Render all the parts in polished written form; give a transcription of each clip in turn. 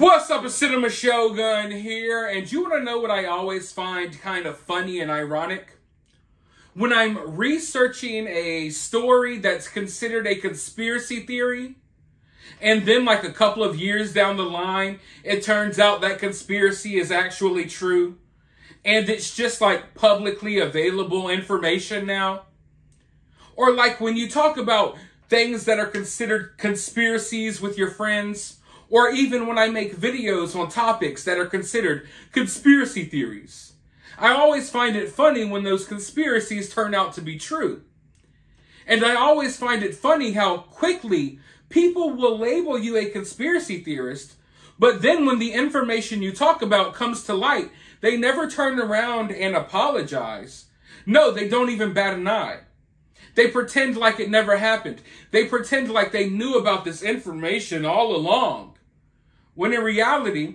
What's up, it's Cinema Shogun here, and you want to know what I always find kind of funny and ironic? When I'm researching a story that's considered a conspiracy theory, and then like a couple of years down the line, it turns out that conspiracy is actually true, and it's just like publicly available information now. Or like when you talk about things that are considered conspiracies with your friends, or even when I make videos on topics that are considered conspiracy theories. I always find it funny when those conspiracies turn out to be true. And I always find it funny how quickly people will label you a conspiracy theorist, but then when the information you talk about comes to light, they never turn around and apologize. No, they don't even bat an eye. They pretend like it never happened. They pretend like they knew about this information all along. When in reality,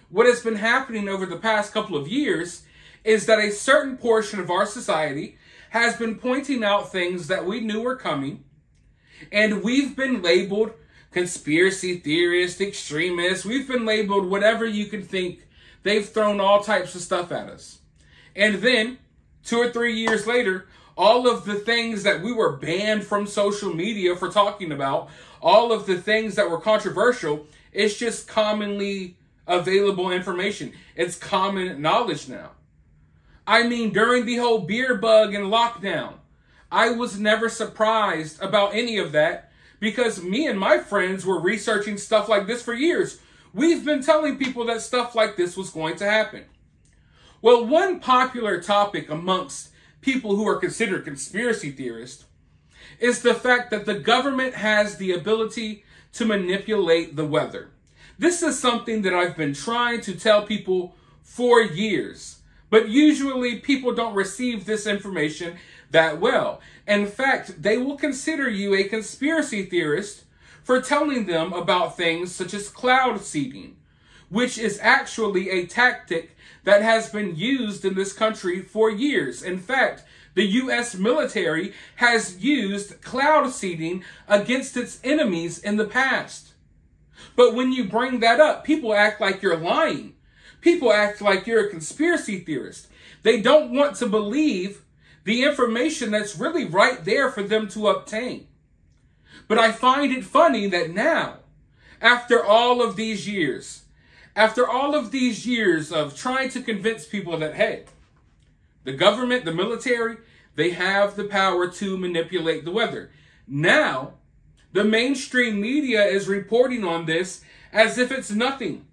what has been happening over the past couple of years is that a certain portion of our society has been pointing out things that we knew were coming, and we've been labeled conspiracy theorists, extremists, we've been labeled whatever you can think. They've thrown all types of stuff at us. And then, 2 or 3 years later, all of the things that we were banned from social media for talking about, all of the things that were controversial, it's just commonly available information. It's common knowledge now. I mean, during the whole beer bug and lockdown, I was never surprised about any of that because me and my friends were researching stuff like this for years. We've been telling people that stuff like this was going to happen. Well, one popular topic amongst people who are considered conspiracy theorists is the fact that the government has the ability to manipulate the weather. This is something that I've been trying to tell people for years, but usually people don't receive this information that well. In fact, they will consider you a conspiracy theorist for telling them about things such as cloud seeding, which is actually a tactic that has been used in this country for years. In fact, the U.S. military has used cloud seeding against its enemies in the past. But when you bring that up, people act like you're lying. People act like you're a conspiracy theorist. They don't want to believe the information that's really right there for them to obtain. But I find it funny that now, after all of these years of trying to convince people that, hey, the government, the military, they have the power to manipulate the weather. Now, the mainstream media is reporting on this as if it's nothing.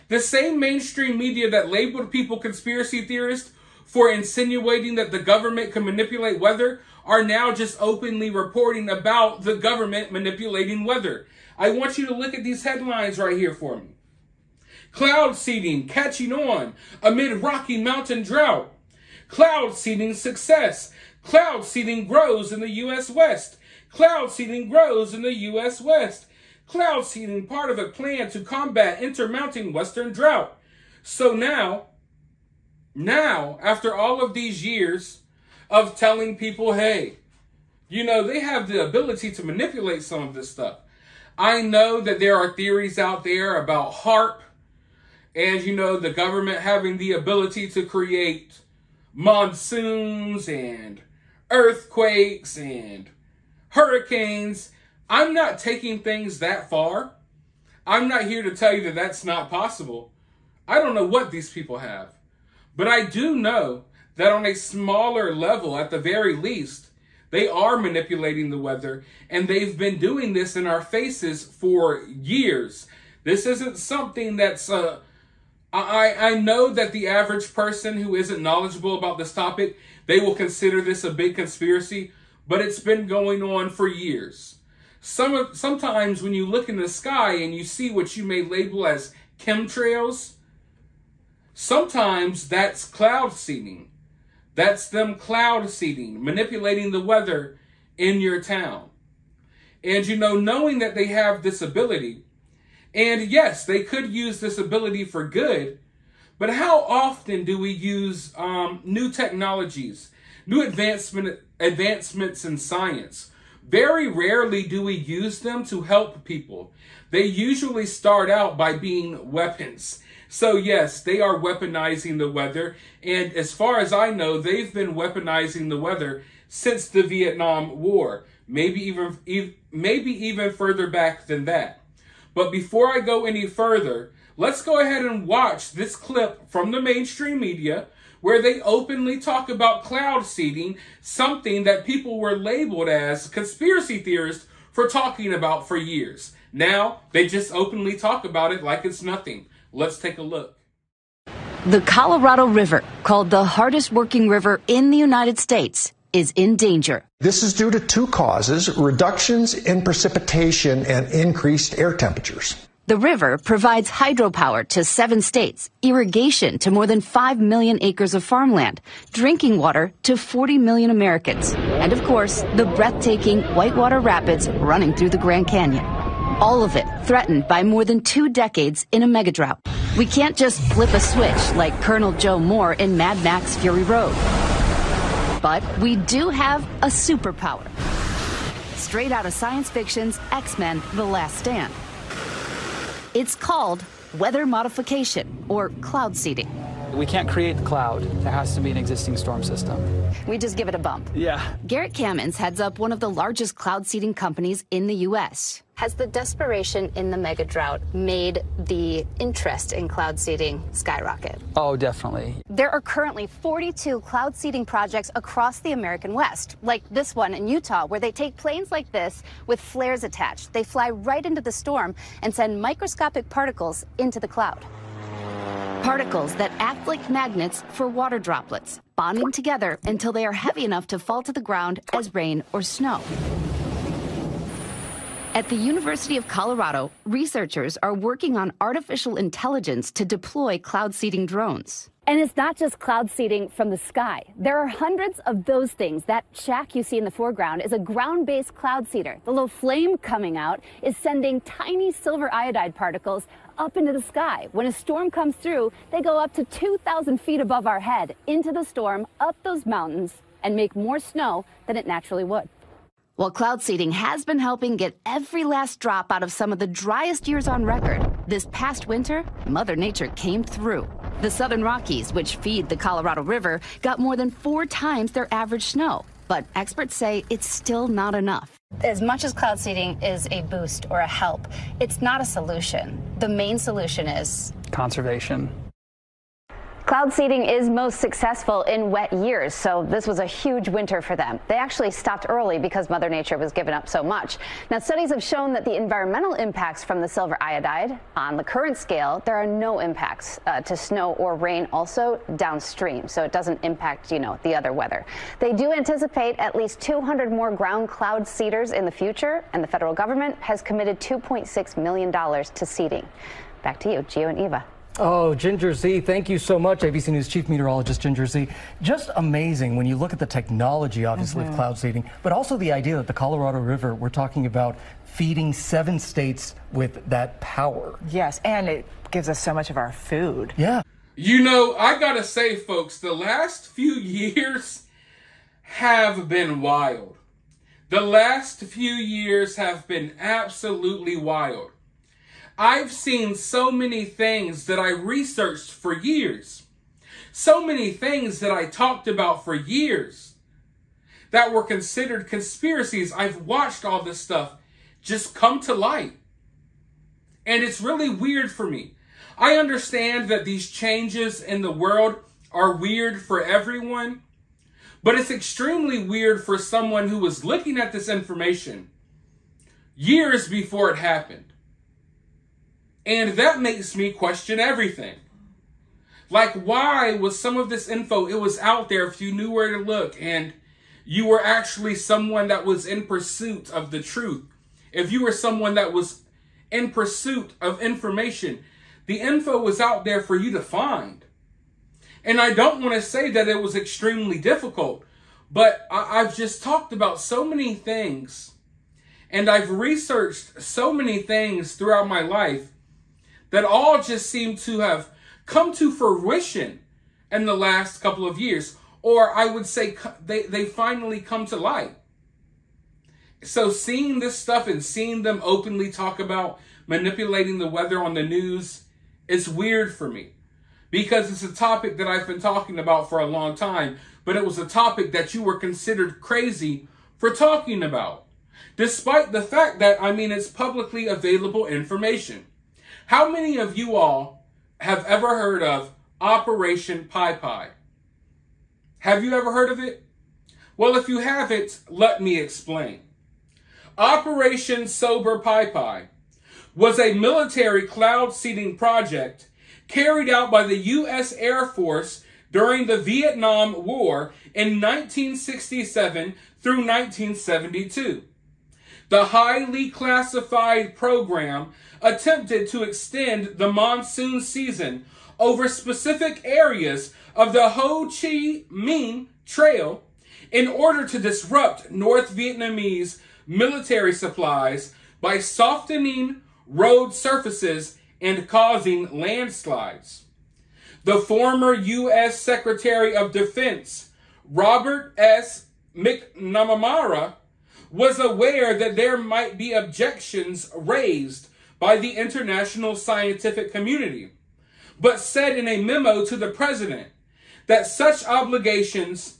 The same mainstream media that labeled people conspiracy theorists for insinuating that the government can manipulate weather are now just openly reporting about the government manipulating weather. I want you to look at these headlines right here for me. Cloud seeding catching on amid Rocky Mountain drought. Cloud seeding success. Cloud seeding grows in the U.S. West. Cloud seeding grows in the U.S. West. Cloud seeding part of a plan to combat intermounting western drought. So now, after all of these years of telling people, hey, you know, they have the ability to manipulate some of this stuff. I know that there are theories out there about HAARP and, you know, the government having the ability to create monsoons and earthquakes and hurricanes. I'm not taking things that far. I'm not here to tell you that that's not possible. I don't know what these people have. But I do know that on a smaller level, at the very least, they are manipulating the weather, and they've been doing this in our faces for years. This isn't something that's I know that the average person who isn't knowledgeable about this topic, they will consider this a big conspiracy, but it's been going on for years. Sometimes when you look in the sky and you see what you may label as chemtrails, sometimes that's cloud seeding. That's them cloud seeding, manipulating the weather in your town. And, you know, knowing that they have this ability, and yes, they could use this ability for good, but how often do we use new technologies, new advancements in science, very rarely do we use them to help people. They usually start out by being weapons. So yes, they are weaponizing the weather. And as far as I know, they've been weaponizing the weather since the Vietnam War. Maybe even further back than that. But before I go any further, let's go ahead and watch this clip from the mainstream media where they openly talk about cloud seeding, something that people were labeled as conspiracy theorists for talking about for years. Now, they just openly talk about it like it's nothing. Let's take a look. The Colorado River, called the hardest working river in the United States, is in danger. This is due to two causes: reductions in precipitation and increased air temperatures. The river provides hydropower to 7 states, irrigation to more than 5 million acres of farmland, drinking water to 40 million Americans, and of course, the breathtaking Whitewater Rapids running through the Grand Canyon. All of it threatened by more than 2 decades in a megadrought. We can't just flip a switch like Colonel Joe Moore in Mad Max Fury Road. But we do have a superpower. Straight out of science fiction's X-Men: The Last Stand. It's called weather modification, or cloud seeding. We can't create the cloud. There has to be an existing storm system. We just give it a bump. Yeah. Garrett Kamens heads up one of the largest cloud seeding companies in the U.S. Has the desperation in the megadrought made the interest in cloud seeding skyrocket? Oh, definitely. There are currently 42 cloud seeding projects across the American West, like this one in Utah, where they take planes like this with flares attached. They fly right into the storm and send microscopic particles into the cloud. Particles that act like magnets for water droplets, bonding together until they are heavy enough to fall to the ground as rain or snow. At the University of Colorado, researchers are working on artificial intelligence to deploy cloud seeding drones. And it's not just cloud seeding from the sky. There are hundreds of those things. That shack you see in the foreground is a ground-based cloud seeder. The little flame coming out is sending tiny silver iodide particles up into the sky. When a storm comes through, they go up to 2,000 feet above our head, into the storm, up those mountains, and make more snow than it naturally would. While cloud seeding has been helping get every last drop out of some of the driest years on record, this past winter, Mother Nature came through. The Southern Rockies, which feed the Colorado River, got more than 4 times their average snow. But experts say it's still not enough. As much as cloud seeding is a boost or a help, it's not a solution. The main solution is Conservation. cloud seeding is most successful in wet years, so this was a huge winter for them. They actually stopped early because Mother Nature was giving up so much. Now, studies have shown that the environmental impacts from the silver iodide, on the current scale, there are no impacts to snow or rain, also downstream, so it doesn't impact, the other weather. They do anticipate at least 200 more ground cloud seeders in the future, and the federal government has committed $2.6 million to seeding. Back to you, Gio and Eva. Oh, Ginger Z, thank you so much. ABC News Chief Meteorologist Ginger Z. Just amazing when you look at the technology, obviously, of cloud seeding, but also the idea that the Colorado River, we're talking about feeding 7 states with that power. Yes, and it gives us so much of our food. Yeah. I gotta say, folks, the last few years have been wild. The last few years have been absolutely wild. I've seen so many things that I researched for years. So many things that I talked about for years that were considered conspiracies. I've watched all this stuff just come to light. And it's really weird for me. I understand that these changes in the world are weird for everyone, but it's extremely weird for someone who was looking at this information years before it happened. And that makes me question everything. Like, why was some of this info, it was out there if you knew where to look and you were actually someone that was in pursuit of the truth. If you were someone that was in pursuit of information, the info was out there for you to find. And I don't want to say that it was extremely difficult, but I've just talked about so many things and I've researched so many things throughout my life that all just seem to have come to fruition in the last couple of years. Or I would say they finally come to light. So seeing this stuff and seeing them openly talk about manipulating the weather on the news, it's weird for me. Because it's a topic that I've been talking about for a long time, but it was a topic that you were considered crazy for talking about. Despite the fact that, it's publicly available information. How many of you all have ever heard of Operation Pi Pi? Have you ever heard of it? Well, if you haven't, let me explain. Operation Sober Pi Pi was a military cloud seeding project carried out by the U.S. Air Force during the Vietnam War in 1967 through 1972. The highly classified program attempted to extend the monsoon season over specific areas of the Ho Chi Minh Trail in order to disrupt North Vietnamese military supplies by softening road surfaces and causing landslides. The former U.S. Secretary of Defense, Robert S. McNamara, was aware that there might be objections raised by the international scientific community, but said in a memo to the president that such objections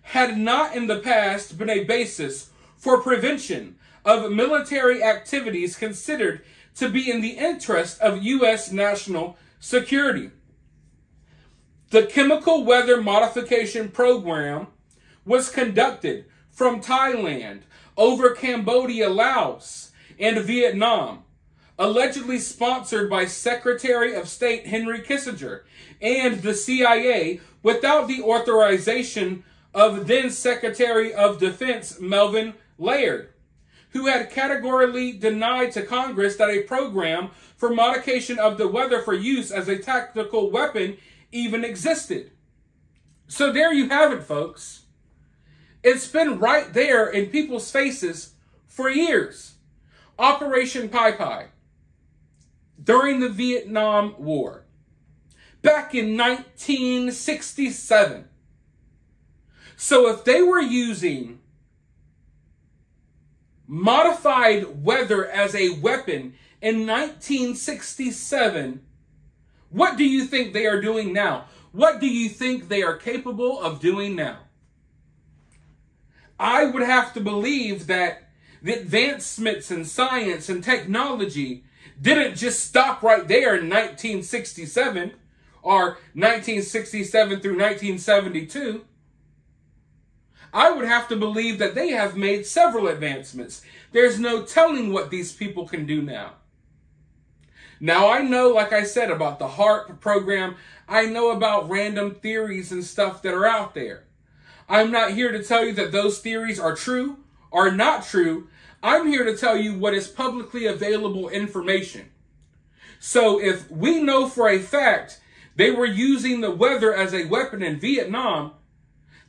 had not in the past been a basis for prevention of military activities considered to be in the interest of U.S. national security. The Chemical Weather Modification Program was conducted from Thailand over Cambodia, Laos, and Vietnam, allegedly sponsored by Secretary of State Henry Kissinger and the CIA without the authorization of then Secretary of Defense Melvin Laird, who had categorically denied to Congress that a program for modification of the weather for use as a tactical weapon even existed. So there you have it, folks. It's been right there in people's faces for years. Operation Pi Pi, during the Vietnam War, back in 1967. So if they were using modified weather as a weapon in 1967, what do you think they are doing now? What do you think they are capable of doing now? I would have to believe that the advancements in science and technology didn't just stop right there in 1967 or 1967 through 1972. I would have to believe that they have made several advancements. There's no telling what these people can do now. Now, I know, like I said, about the HAARP program. I know about random theories and stuff that are out there. I'm not here to tell you that those theories are true or not true. I'm here to tell you what is publicly available information. So if we know for a fact they were using the weather as a weapon in Vietnam,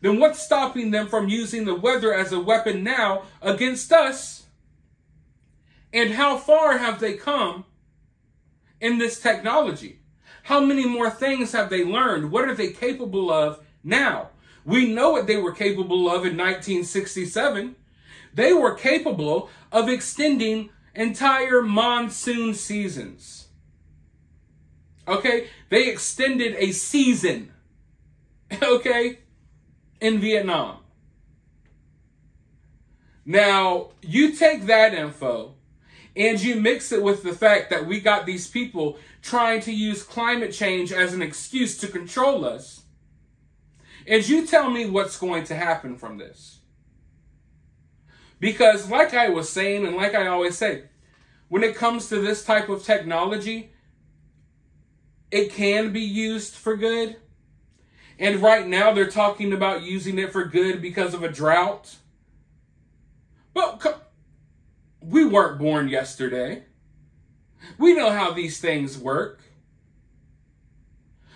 then what's stopping them from using the weather as a weapon now against us? And how far have they come in this technology? How many more things have they learned? What are they capable of now? We know what they were capable of in 1967. They were capable of extending entire monsoon seasons. Okay? They extended a season. Okay? In Vietnam. Now, you take that info and you mix it with the fact that we got these people trying to use climate change as an excuse to control us, and you tell me what's going to happen from this. Because like I was saying, and like I always say, when it comes to this type of technology, it can be used for good. And right now they're talking about using it for good because of a drought. But we weren't born yesterday. We know how these things work.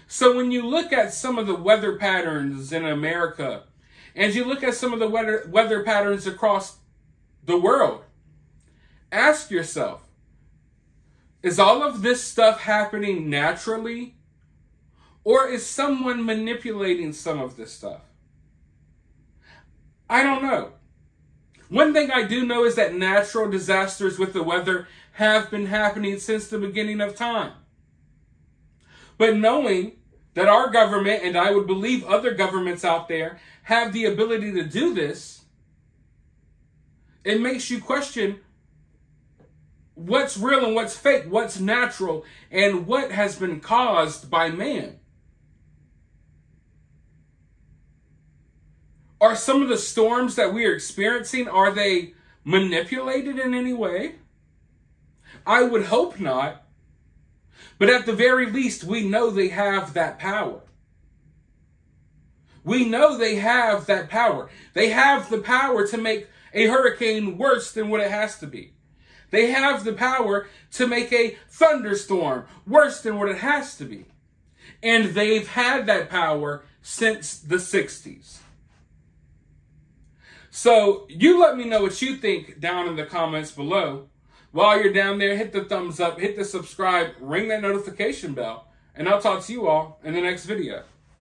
So when you look at some of the weather patterns in America, and you look at some of the weather patterns across the world, ask yourself, is all of this stuff happening naturally? Or is someone manipulating some of this stuff? I don't know. One thing I do know is that natural disasters with the weather have been happening since the beginning of time. But knowing that our government, and I would believe other governments out there, have the ability to do this, it makes you question what's real and what's fake, what's natural, and what has been caused by man. Are some of the storms that we are experiencing, are they manipulated in any way? I would hope not. But at the very least, we know they have that power. We know they have that power. They have the power to make a hurricane worse than what it has to be. They have the power to make a thunderstorm worse than what it has to be. And they've had that power since the 60s. So you let me know what you think down in the comments below. While you're down there, hit the thumbs up, hit the subscribe, ring that notification bell, and I'll talk to you all in the next video.